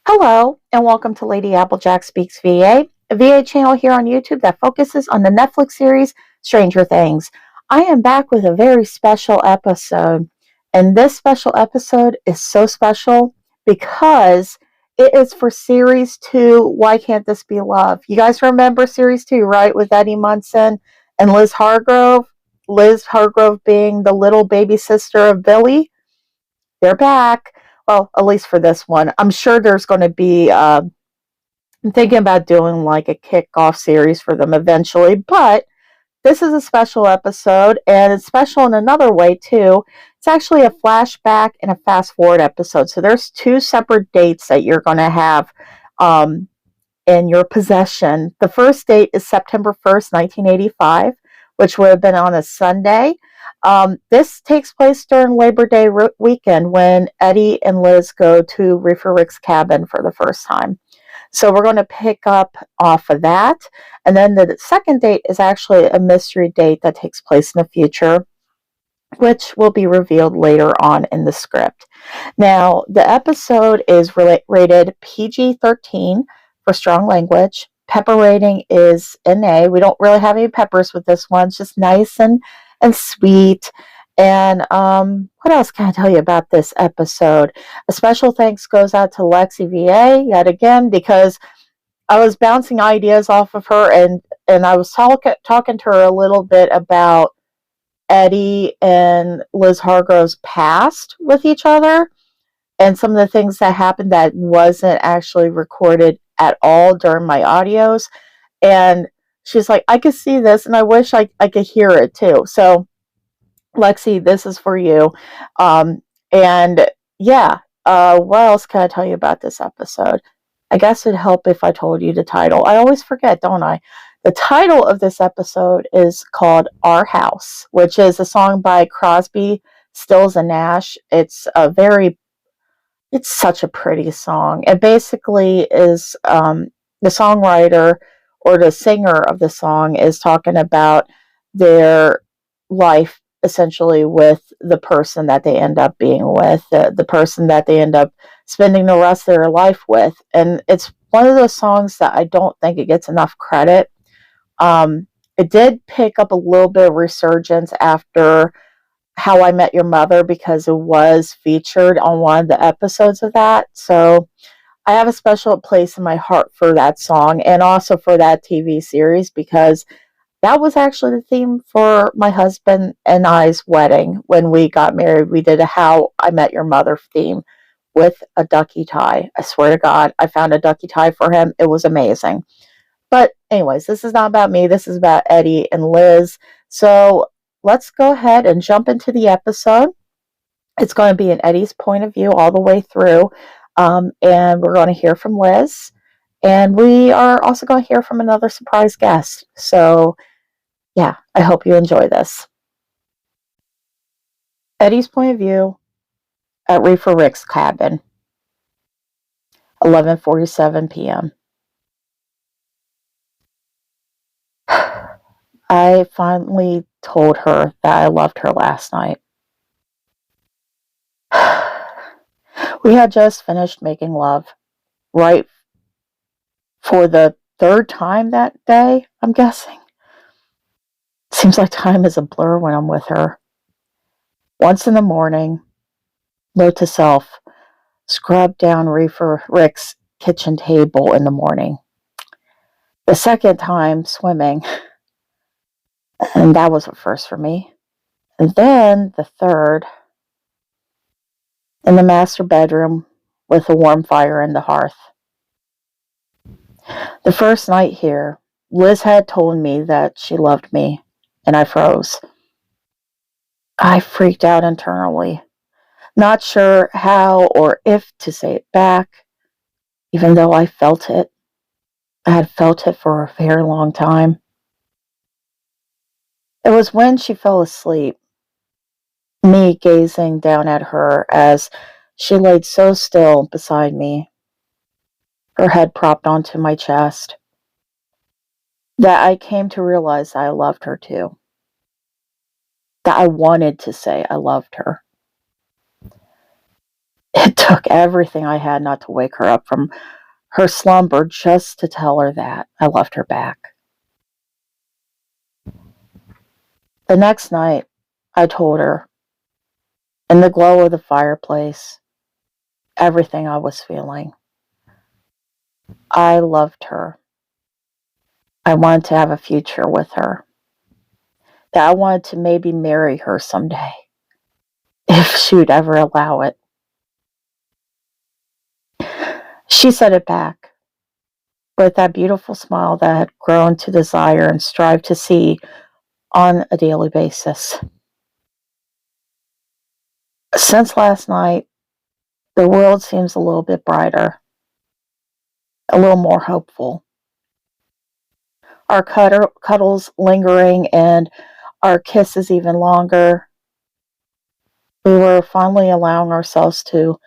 Hello, and welcome to Lady Applejack Speaks VA, a VA channel here on YouTube that focuses on the Netflix series Stranger Things. I am back with a very special episode, and this special episode is so special because it is for Series 2, Why Can't This Be Love? You guys remember Series 2, right, with Eddie Munson and Liz Hargrove? Liz Hargrove being the little baby sister of Billy. They're back. Well, at least for this one. I'm sure there's going to be, I'm thinking about doing like a kickoff series for them eventually, but this is a special episode, and it's special in another way too. It's actually a flashback and a fast forward episode. So there's two separate dates that you're going to have in your possession. The first date is September 1st, 1985, which would have been on a Sunday. This takes place during Labor Day weekend when Eddie and Liz go to Reefer Rick's cabin for the first time. So we're going to pick up off of that. And then the second date is actually a mystery date that takes place in the future, which will be revealed later on in the script. Now, the episode is rated PG-13 for strong language. Pepper rating is NA. We don't really have any peppers with this one. It's just nice and sweet. And what else can I tell you about this episode? A special thanks goes out to Lexi VA yet again, because I was bouncing ideas off of her, and I was talking to her a little bit about Eddie and Liz Hargrove's past with each other, and some of the things that happened that wasn't actually recorded at all during my audios. And she's like, I could see this, and I wish I could hear it too. So, Lexi, this is for you. And yeah, what else can I tell you about this episode? I guess it'd help if I told you the title. I always forget, don't I? The title of this episode is called Our House, which is a song by Crosby, Stills, and Nash. It's such a pretty song. It basically is the songwriter or the singer of the song is talking about their life essentially with the person that they end up being with, the person that they end up spending the rest of their life with. And it's one of those songs that I don't think it gets enough credit. It did pick up a little bit of resurgence after How I Met Your Mother, because it was featured on one of the episodes of that. So I have a special place in my heart for that song, and also for that TV series, because that was actually the theme for my husband and I's wedding. When we got married, we did a How I Met Your Mother theme with a ducky tie. I swear to God, I found a ducky tie for him. It was amazing. But anyways, this is not about me. This is about Eddie and Liz. So let's go ahead and jump into the episode. It's going to be in Eddie's point of view all the way through. And we're going to hear from Liz. And we are also going to hear from another surprise guest. So yeah, I hope you enjoy this. Eddie's point of view at Reefer Rick's cabin, 11:47 p.m. I finally told her that I loved her last night. We had just finished making love, right, for the third time that day, I'm guessing. Seems like time is a blur when I'm with her. Once in the morning, note to self, scrub down Reefer Rick's kitchen table in the morning. The second time, swimming, and that was a first for me. And then the third, in the master bedroom with a warm fire in the hearth. The first night here, Liz had told me that she loved me, and I froze. I freaked out internally, not sure how or if to say it back, even though I felt it. I had felt it for a very long time. It was when she fell asleep, me gazing down at her as she laid so still beside me, her head propped onto my chest, that I came to realize I loved her too. That I wanted to say I loved her. It took everything I had not to wake her up from her slumber just to tell her that I loved her back. The next night, I told her, in the glow of the fireplace, everything I was feeling. I loved her. I wanted to have a future with her. That I wanted to maybe marry her someday, if she would ever allow it. She said it back with that beautiful smile that had grown to desire and strive to see on a daily basis. Since last night, the world seems a little bit brighter, a little more hopeful. Our cuddles lingering and our kisses even longer. We were finally allowing ourselves to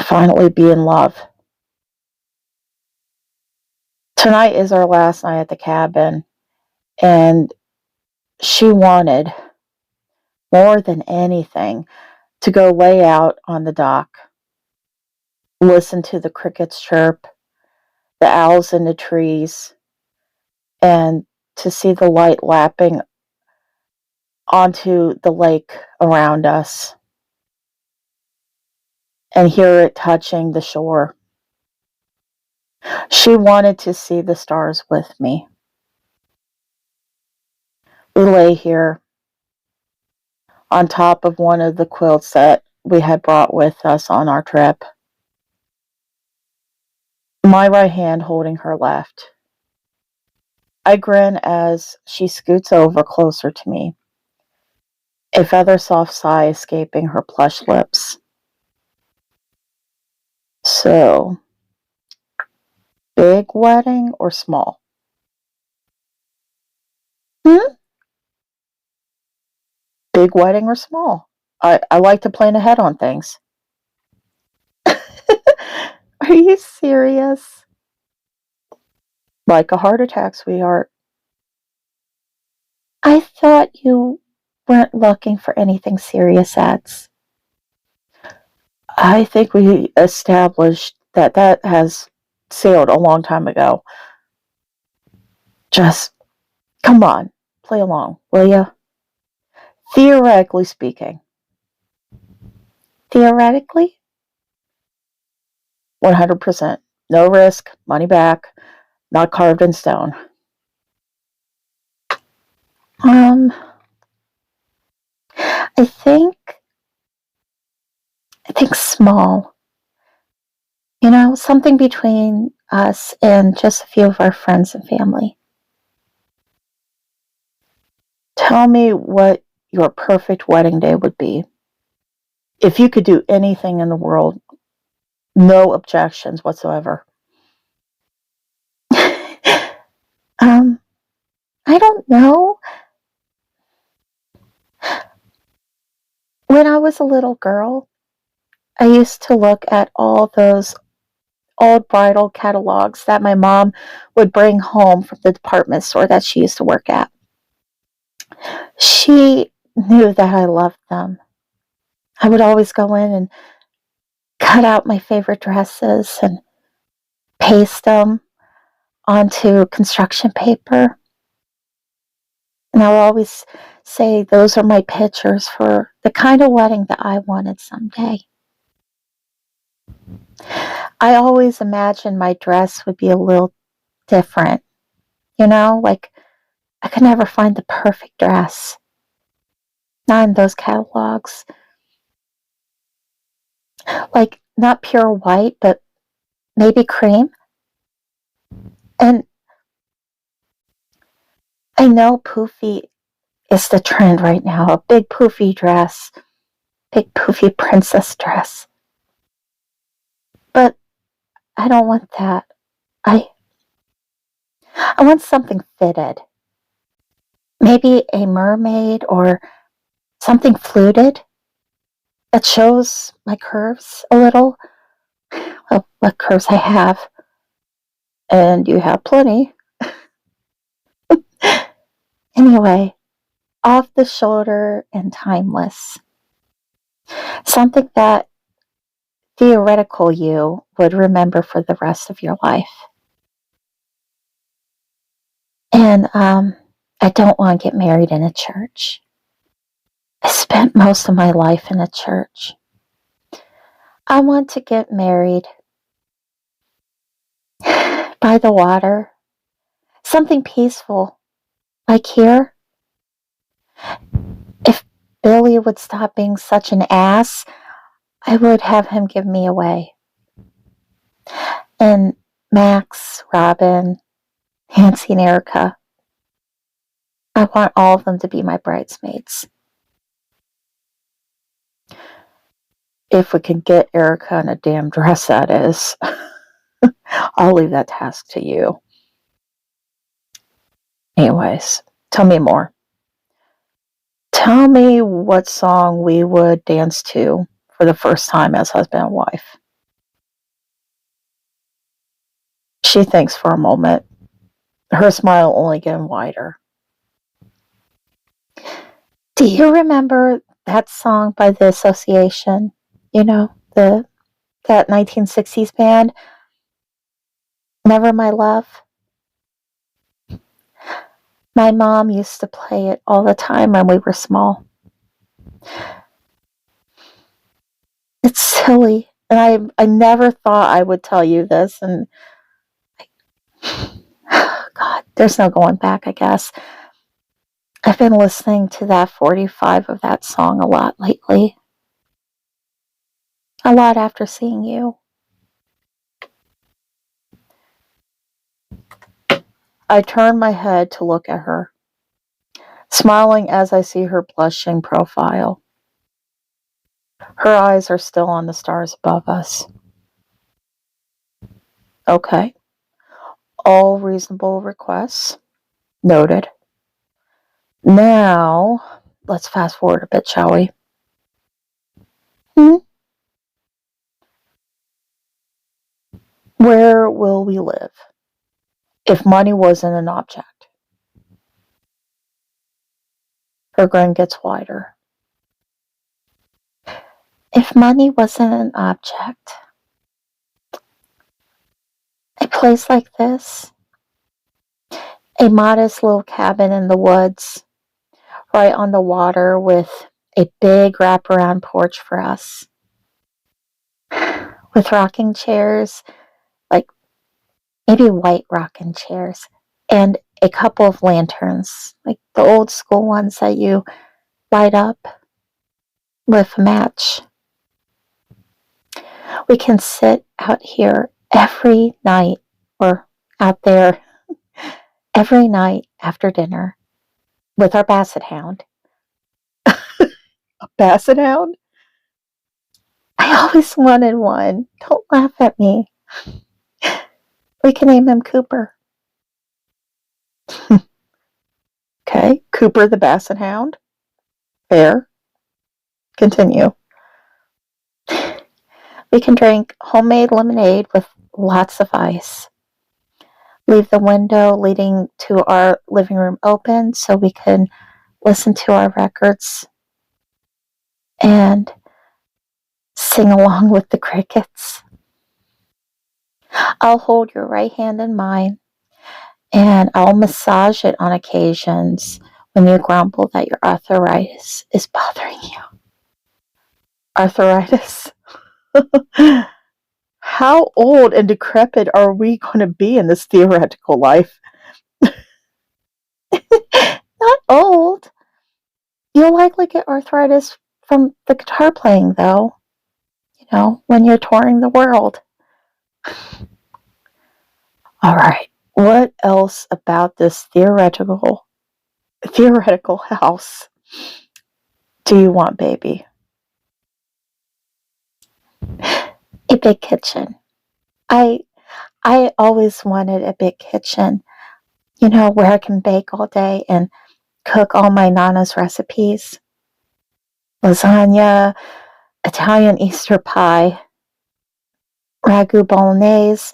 finally be in love. Tonight is our last night at the cabin, and she wanted, more than anything, to go lay out on the dock, listen to the crickets chirp, the owls in the trees, and to see the light lapping onto the lake around us and hear it touching the shore. She wanted to see the stars with me. We lay here on top of one of the quilts that we had brought with us on our trip, my right hand holding her left. I grin as she scoots over closer to me, a feather soft sigh escaping her plush lips. So, big wedding or small? Hmm? Big wedding or small? I like to plan ahead on things. Are you serious? Like a heart attack, sweetheart. I thought you weren't looking for anything serious, Ads. I think we established that that has sailed a long time ago. Just come on, play along, will ya? Theoretically speaking. Theoretically? 100%. No risk, money back, not carved in stone. Um, I think small. You know, something between us and just a few of our friends and family. Tell me what your perfect wedding day would be. If you could do anything in the world, no objections whatsoever. I don't know. When I was a little girl, I used to look at all those old bridal catalogs that my mom would bring home from the department store that she used to work at. She knew that I loved them. I would always go in and cut out my favorite dresses and paste them onto construction paper. And I would always say those are my pictures for the kind of wedding that I wanted someday. I always imagined my dress would be a little different, you know, like I could never find the perfect dress. Not in those catalogs. Like not pure white, but maybe cream. And I know poofy is the trend right now. A big poofy dress. Big poofy princess dress. But I don't want that. I want something fitted. Maybe a mermaid or something fluted that shows my curves a little. Well, what curves I have. And you have plenty. Anyway, off the shoulder and timeless. Something that theoretical you would remember for the rest of your life. And I don't want to get married in a church. I spent most of my life in a church. I want to get married by the water. Something peaceful. Like here. If Billy would stop being such an ass, I would have him give me away. And Max, Robin, Nancy, and Erica. I want all of them to be my bridesmaids. If we can get Erica in a damn dress, that is. I'll leave that task to you. Anyways, tell me more. Tell me what song we would dance to for the first time as husband and wife. She thinks for a moment, her smile only getting wider. Do you remember that song by the Association? You know, that 1960s band? Never My Love? My mom used to play it all the time when we were small. It's silly. And I never thought I would tell you this. And God, there's no going back, I guess. I've been listening to that 45 of that song a lot lately. A lot after seeing you. I turn my head to look at her, smiling as I see her blushing profile. Her eyes are still on the stars above us. Okay. All reasonable requests. Noted. Now, let's fast forward a bit, shall we? Where will we live if money wasn't an object? Her grin gets wider. If money wasn't an object, a place like this, a modest little cabin in the woods, right on the water with a big wraparound porch for us, with rocking chairs, like maybe white rocking chairs, and a couple of lanterns, like the old school ones that you light up with a match. We can sit out here every night, or out there every night after dinner with our basset hound. A basset hound? I always wanted one. Don't laugh at me. We can name him Cooper. Okay, Cooper the basset hound. Fair. Continue. We can drink homemade lemonade with lots of ice. Leave the window leading to our living room open so we can listen to our records and sing along with the crickets. I'll hold your right hand in mine, and I'll massage it on occasions when you grumble that your arthritis is bothering you. Arthritis? How old and decrepit are we going to be in this theoretical life? Not old. You'll likely get arthritis from the guitar playing, though. You know, when you're touring the world. All right. What else about this theoretical house do you want, baby? A big kitchen. I always wanted a big kitchen, you know, where I can bake all day and cook all my Nana's recipes. Lasagna, Italian Easter pie, ragu bolognese,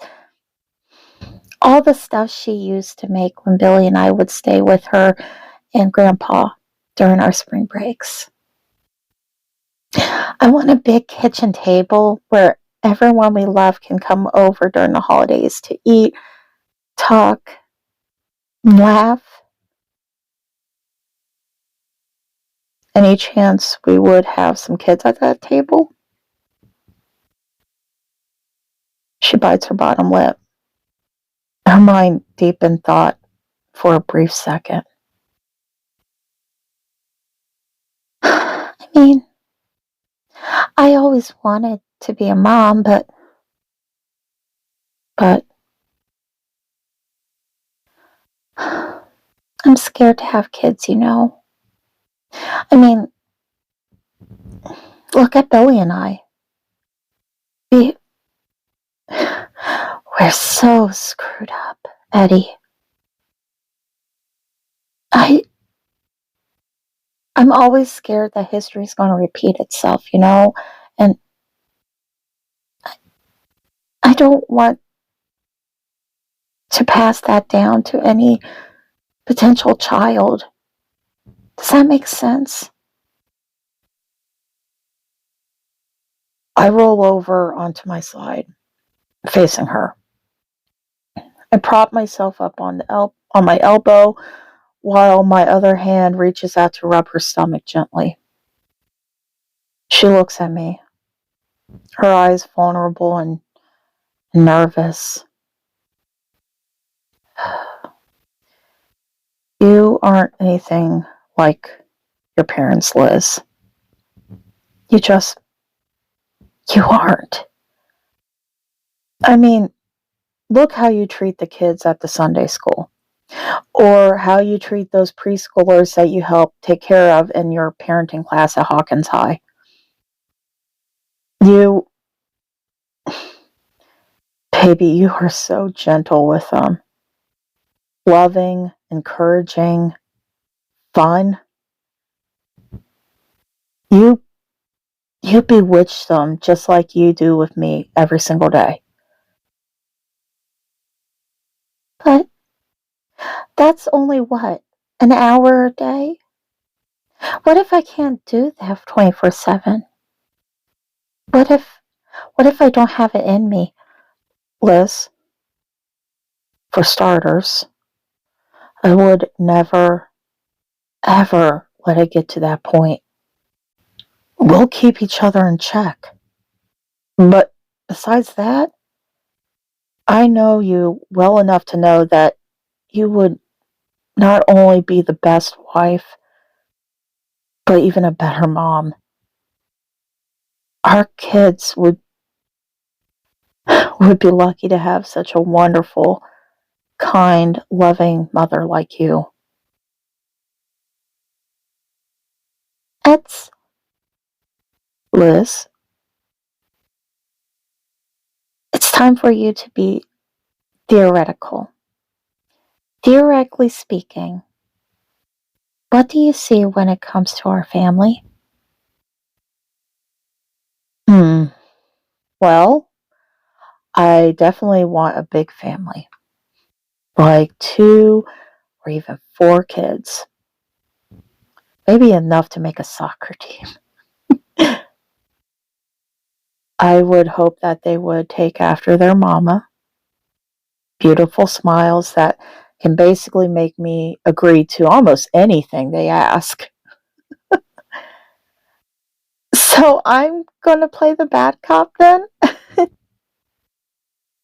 all the stuff she used to make when Billy and I would stay with her and Grandpa during our spring breaks. I want a big kitchen table where everyone we love can come over during the holidays to eat, talk, laugh. Any chance we would have some kids at that table? She bites her bottom lip, her mind deep in thought for a brief second. I mean, I always wanted to be a mom, but I'm scared to have kids, you know. I mean, look at Billy and I. We, we're so screwed up, Eddie. I'm always scared that history's going to repeat itself, you know? And I don't want to pass that down to any potential child. Does that make sense? I roll over onto my side, facing her. I prop myself up on my elbow while my other hand reaches out to rub her stomach gently. She looks at me, her eyes vulnerable and nervous. You aren't anything like your parents, Liz. You aren't. I mean, look how you treat the kids at the Sunday school, or how you treat those preschoolers that you help take care of in your parenting class at Hawkins High. You, baby, you are so gentle with them. Loving, encouraging, fun. You bewitch them just like you do with me every single day. But that's only what? An hour a day? What if I can't do that 24/7? What if I don't have it in me, Liz? For starters, I would never, ever let it get to that point. We'll keep each other in check. But besides that, I know you well enough to know that you would not only be the best wife, but even a better mom. Our kids would be lucky to have such a wonderful, kind, loving mother like you. It's Liz. It's time for you to be theoretical. Theoretically speaking, what do you see when it comes to our family? Well, I definitely want a big family. Like 2 or even 4 kids. Maybe enough to make a soccer team. I would hope that they would take after their mama. Beautiful smiles that can basically make me agree to almost anything they ask. So I'm gonna play the bad cop then?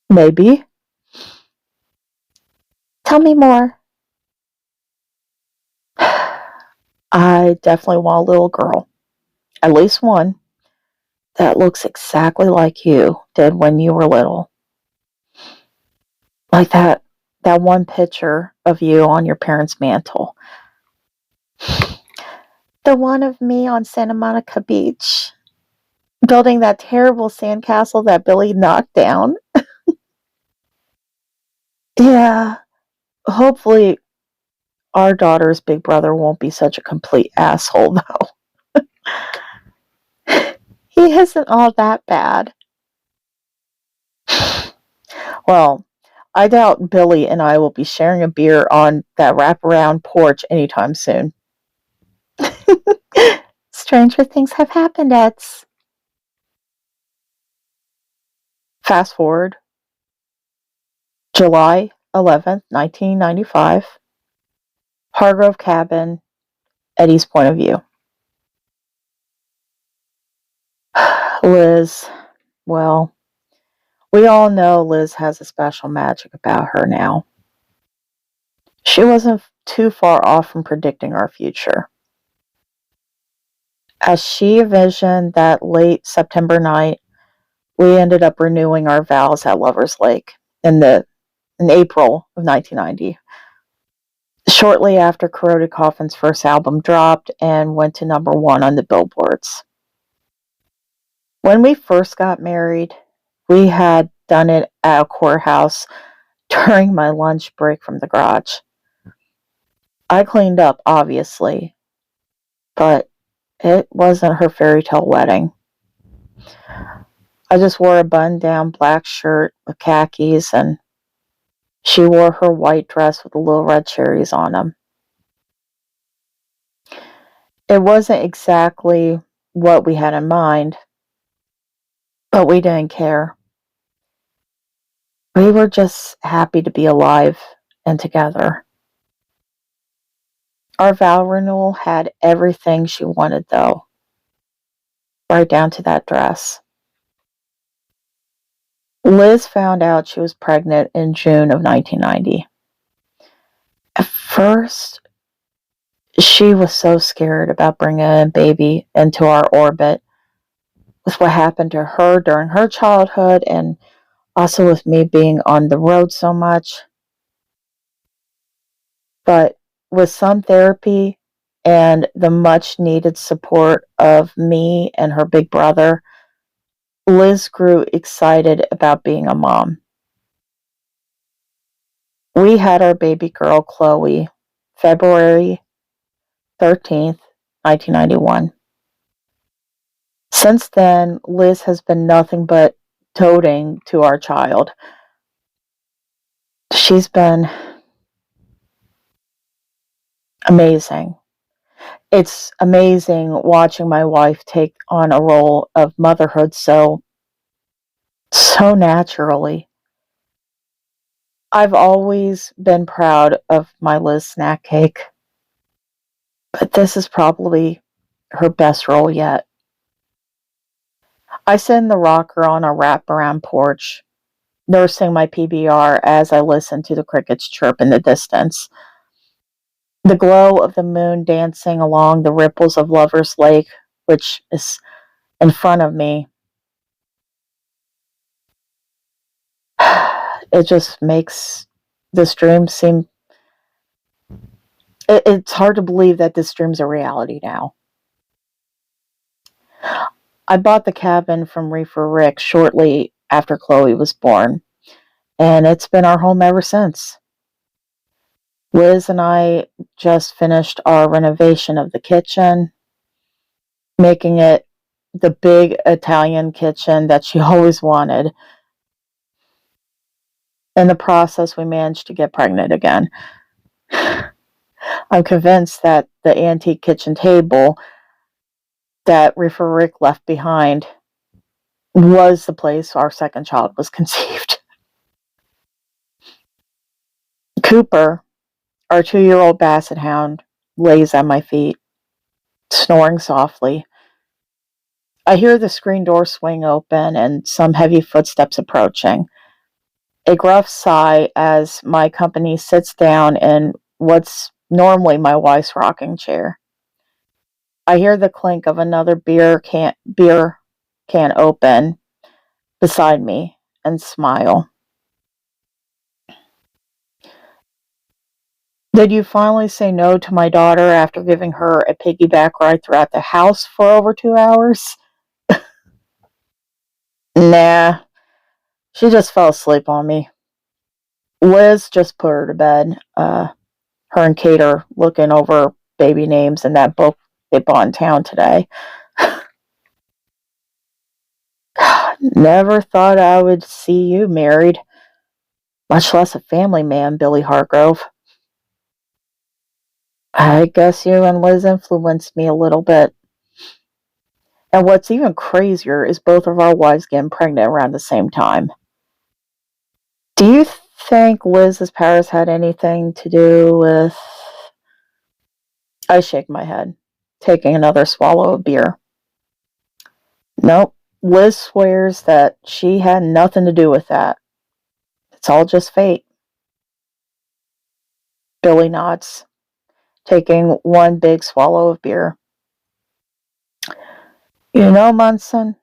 Maybe. Tell me more. I definitely want a little girl. At least one that looks exactly like you did when you were little. Like that one picture of you on your parents' mantle. The one of me on Santa Monica Beach, building that terrible sandcastle that Billy knocked down. Yeah, hopefully our daughter's big brother won't be such a complete asshole, though. He isn't all that bad. Well, I doubt Billy and I will be sharing a beer on that wraparound porch anytime soon. Stranger things have happened, Eds. Fast forward, July 11th, 1995, Hargrove cabin, Eddie's point of view. Liz, well, we all know Liz has a special magic about her now. She wasn't too far off from predicting our future. As she envisioned that late September night, we ended up renewing our vows at Lover's Lake in April of 1990. Shortly after Corroded Coffin's first album dropped and went to #1 on the billboards. When we first got married, we had done it at a courthouse during my lunch break from the garage. I cleaned up, obviously, but it wasn't her fairy tale wedding. I just wore a button-down black shirt with khakis, and she wore her white dress with the little red cherries on them. It wasn't exactly what we had in mind, but we didn't care. We were just happy to be alive and together. Our vow renewal had everything she wanted, though, right down to that dress. Liz found out she was pregnant in June of 1990. At first, she was so scared about bringing a baby into our orbit with what happened to her during her childhood and also with me being on the road so much. But with some therapy and the much needed support of me and her big brother, Liz grew excited about being a mom. We had our baby girl, Chloe, February 13th, 1991. Since then, Liz has been nothing but doting to our child. She's been amazing. It's amazing watching my wife take on a role of motherhood so naturally. I've always been proud of my Liz snack cake, but this is probably her best role yet. I sit in the rocker on a wraparound porch, nursing my PBR as I listen to the crickets chirp in the distance. The glow of the moon dancing along the ripples of Lover's Lake, which is in front of me, it just makes this dream seem... It's hard to believe that this dream's a reality now. I bought the cabin from Reefer Rick shortly after Chloe was born, and it's been our home ever since. Liz and I just finished our renovation of the kitchen, making it the big Italian kitchen that she always wanted. In the process, we managed to get pregnant again. I'm convinced that the antique kitchen table that Reefer Rick left behind was the place our second child was conceived. Cooper, our 2-year-old basset hound, lays at my feet, snoring softly. I hear the screen door swing open and some heavy footsteps approaching. A gruff sigh as my company sits down in what's normally my wife's rocking chair. I hear the clink of another beer can open beside me and smile. Did you finally say no to my daughter after giving her a piggyback ride throughout the house for over 2 hours? Nah, she just fell asleep on me. Liz just put her to bed. Her and Kate are looking over baby names in that book they bought in town today. Never thought I would see you married, much less a family man, Billy Hargrove. I guess you and Liz influenced me a little bit. And what's even crazier is both of our wives getting pregnant around the same time. Do you think Liz's powers had anything to do with... I shake my head, taking another swallow of beer. Nope. Liz swears that she had nothing to do with that. It's all just fate. Billy nods, taking one big swallow of beer. You know, Munson,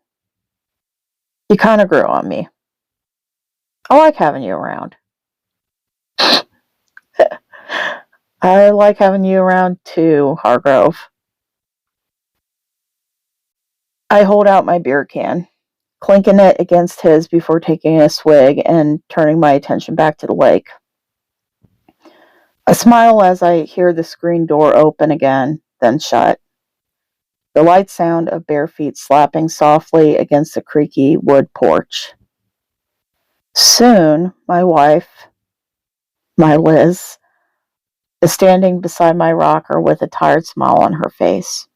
you kind of grew on me. I like having you around. I like having you around too, Hargrove. I hold out my beer can, clinking it against his before taking a swig and turning my attention back to the lake. I smile as I hear the screen door open again, then shut. The light sound of bare feet slapping softly against the creaky wood porch. Soon, my wife, my Liz, is standing beside my rocker with a tired smile on her face,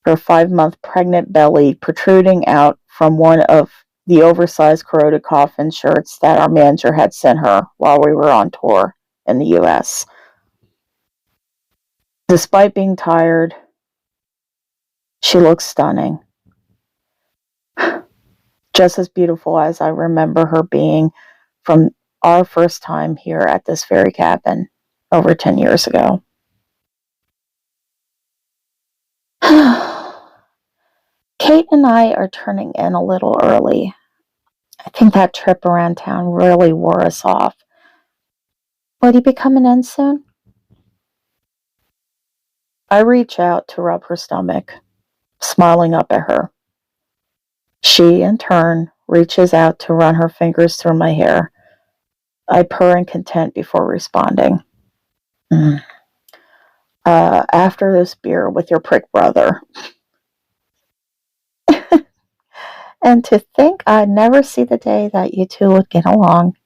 her 5-month pregnant belly protruding out from one of the oversized corroded coffin shirts that our manager had sent her while we were on tour in the U.S. Despite being tired, she looks stunning. Just as beautiful as I remember her being from our first time here at this very cabin over 10 years ago. Kate and I are turning in a little early. I think that trip around town really wore us off. Would you be coming in soon? I reach out to rub her stomach, smiling up at her. She, in turn, reaches out to run her fingers through my hair. I purr in content before responding. After this beer with your prick brother. And to think I'd never see the day that you two would get along.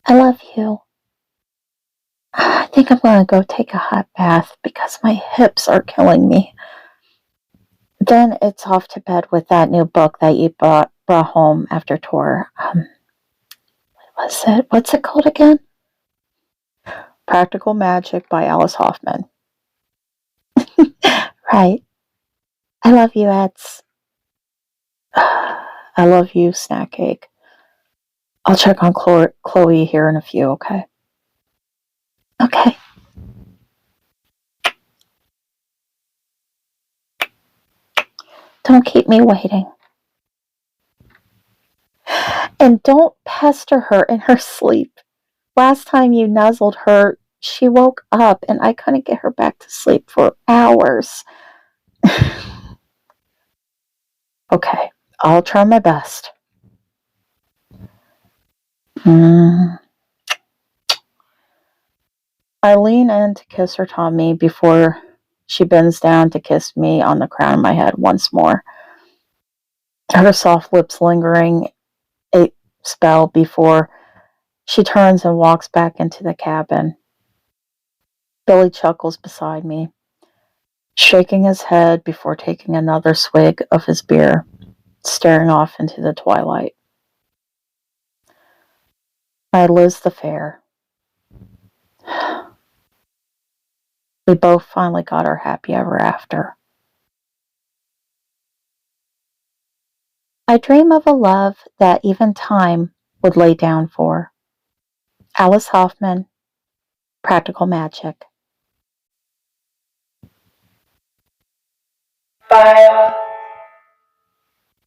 I love you. I think I'm going to go take a hot bath because my hips are killing me. Then it's off to bed with that new book that you brought home after tour. What's it called again? Practical Magic by Alice Hoffman. Right. I love you, Eds. I love you, Snack Cake. I'll check on Chloe here in a few, okay? Okay. Don't keep me waiting. And don't pester her in her sleep. Last time you nuzzled her, she woke up and I couldn't get her back to sleep for hours. Okay, I'll try my best. I lean in to kiss her tummy before she bends down to kiss me on the crown of my head once more. Her soft lips lingering a spell before she turns and walks back into the cabin. Billy chuckles beside me, shaking his head before taking another swig of his beer, staring off into the twilight. My Liz the Fair. We both finally got our happy ever after. I dream of a love that even time would lay down for. Alice Hoffman, Practical Magic. Fire,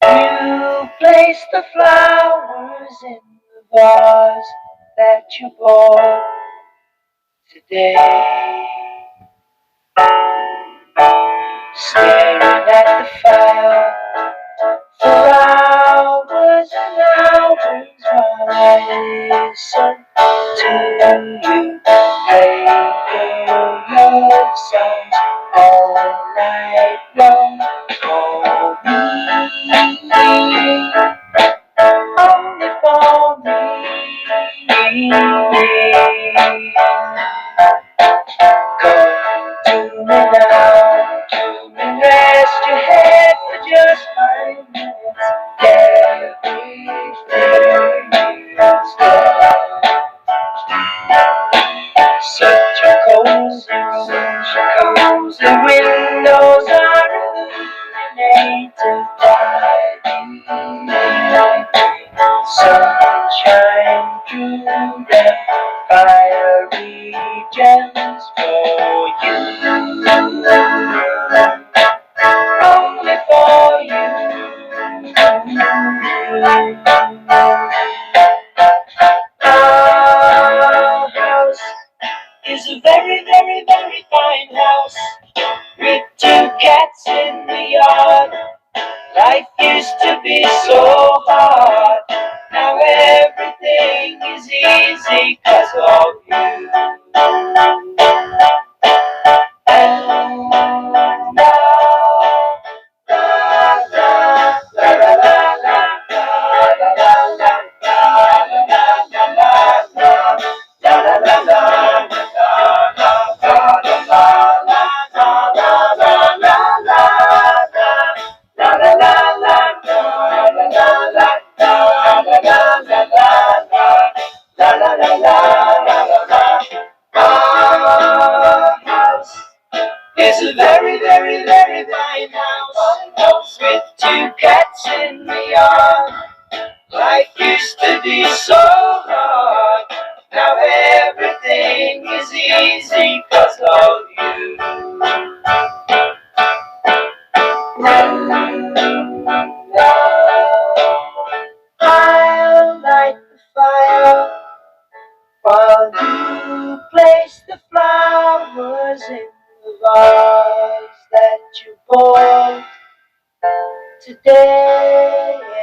you place the flowers in the vase that you bought today. Staring at the fire for hours and hours while I listen to you play your love songs all night long. For me, only for me. Go through the fiery gems for you, only for you. Our house is a very, very, very fine house with 2 cats in the yard. Life used to be so hard, now everything is easy 'cause of you. And now, la la la la la la la la la la la la la It's a very, very, very fine house with 2 cats in the yard. Life used to be so hard, now everything is easy 'cause of you. I'll light the fire while you place the flowers in the vase that you bought today.